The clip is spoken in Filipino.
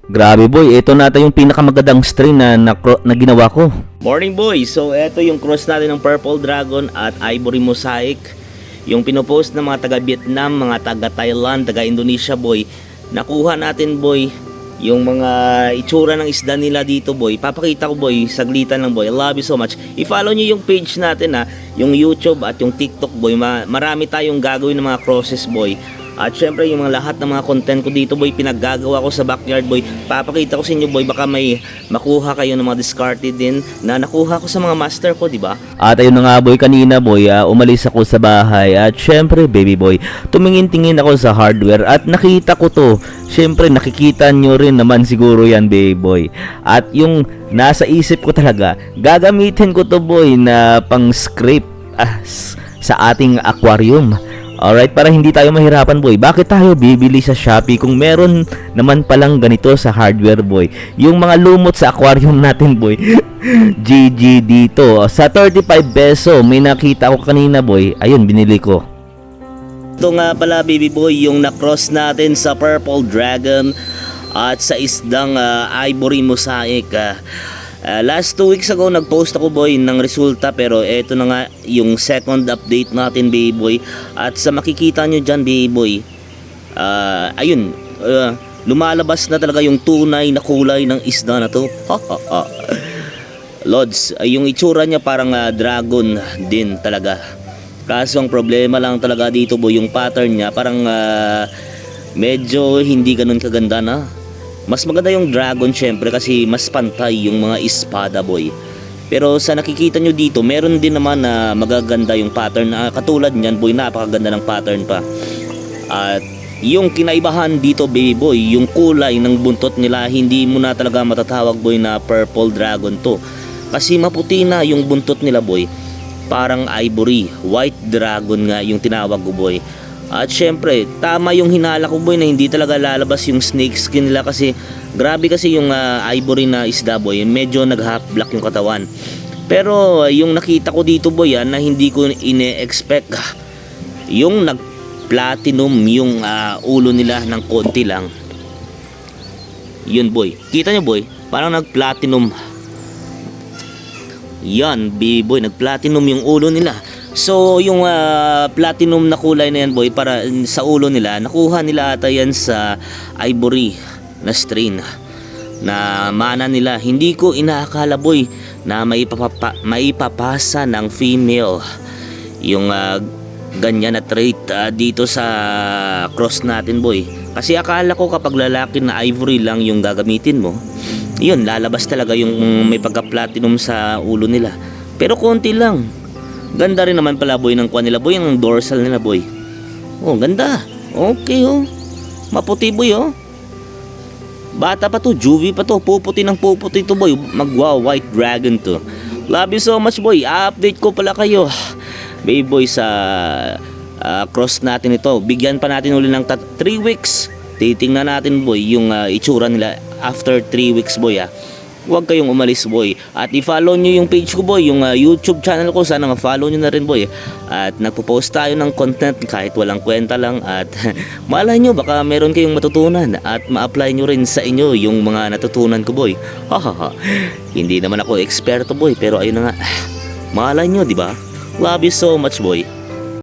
Grabe boy, ito nata yung pinakamagandang strain na ginawa ko. Morning boy! So eto yung cross natin ng Purple Dragon at Ivory Mosaic. Yung pinopost ng mga taga Vietnam, mga taga Thailand, taga Indonesia boy. Nakuha natin boy yung mga itsura ng isda nila dito boy. Papakita ko boy, saglitan lang boy. I love you so much. I-follow nyo yung page natin yung YouTube at yung TikTok boy. Marami tayong gagawin ng mga crosses boy. At syempre yung mga lahat ng mga content ko dito boy, pinaggagawa ko sa backyard boy. Papakita ko sa inyo boy, baka may makuha kayo ng mga discarded din na nakuha ko sa mga master ko, di ba? At ayun na nga boy, kanina boy, umalis ako sa bahay at syempre baby boy, tumingin-tingin ako sa hardware at nakita ko to. Syempre nakikita nyo rin naman siguro yan baby boy. At yung nasa isip ko talaga, gagamitin ko to boy na pang script sa ating aquarium. Alright, para hindi tayo mahirapan boy. Bakit tayo bibili sa Shopee kung meron naman palang ganito sa hardware boy? Yung mga lumot sa aquarium natin boy. GG dito. Sa 35 peso, may nakita ko kanina boy. Ayun, binili ko. Ito nga pala baby boy, yung na-cross natin sa Purple Dragon at sa isdang Ivory Mosaic. Last 2 weeks ago nagpost ako boy ng resulta, pero eto na nga yung second update natin baby boy. At sa makikita nyo dyan baby boy, ayun, lumalabas na talaga yung tunay na kulay ng isda na to. Lods, yung itsura niya parang dragon din talaga. Kaso ang problema lang talaga dito boy, yung pattern niya parang medyo hindi ganun kaganda na. Mas maganda yung dragon syempre kasi mas pantay yung mga espada boy. Pero sa nakikita nyo dito, meron din naman na magaganda yung pattern. Katulad nyan boy, napakaganda ng pattern pa. At yung kinaibahan dito baby boy, yung kulay ng buntot nila, hindi mo na talaga matatawag boy na Purple Dragon to. Kasi maputi na yung buntot nila boy. Parang ivory, white dragon nga yung tinawag ko boy. At syempre, tama yung hinala ko boy na hindi talaga lalabas yung snake skin nila kasi grabe kasi yung ivory na isda boy, medyo nag-half black yung katawan. Pero yung nakita ko dito boy na hindi ko ine-expect, yung nag-platinum yung ulo nila ng konti lang. Yun boy, kita nyo boy, parang nag-platinum. Yan boy, nag-platinum yung ulo nila. So yung platinum na kulay na yan boy, para sa ulo nila, nakuha nila ata yan sa ivory na strain na mana nila. Hindi ko inaakala boy na maipapasa ng female yung ganyan na trait dito sa cross natin boy. Kasi akala ko kapag lalaki na ivory lang yung gagamitin mo, yun lalabas talaga yung may pagka platinum sa ulo nila. Pero konti lang. Ganda rin naman pala boy ng kuha nila boy, yung dorsal nila boy. Oh, ganda. Okay oh. Maputi boy oh. Bata pa to, juvie pa to. Puputi ng puputi to boy. Mag-wow, white dragon to. Love you so much boy. Update ko pala kayo baby boy sa cross natin ito. Bigyan pa natin uli ng 3 weeks. Titingnan natin boy yung itsura nila after 3 weeks boy Huwag kayong umalis boy. At i-follow nyo yung page ko boy, yung YouTube channel ko. Sana ma-follow nyo na rin boy. At nagpo-post tayo ng content kahit walang kwenta lang. At malay nyo baka meron kayong matutunan. At ma-apply nyo rin sa inyo yung mga natutunan ko boy. Hindi naman ako eksperto boy, pero ayun na nga. Malay nyo, di ba? Love you so much boy.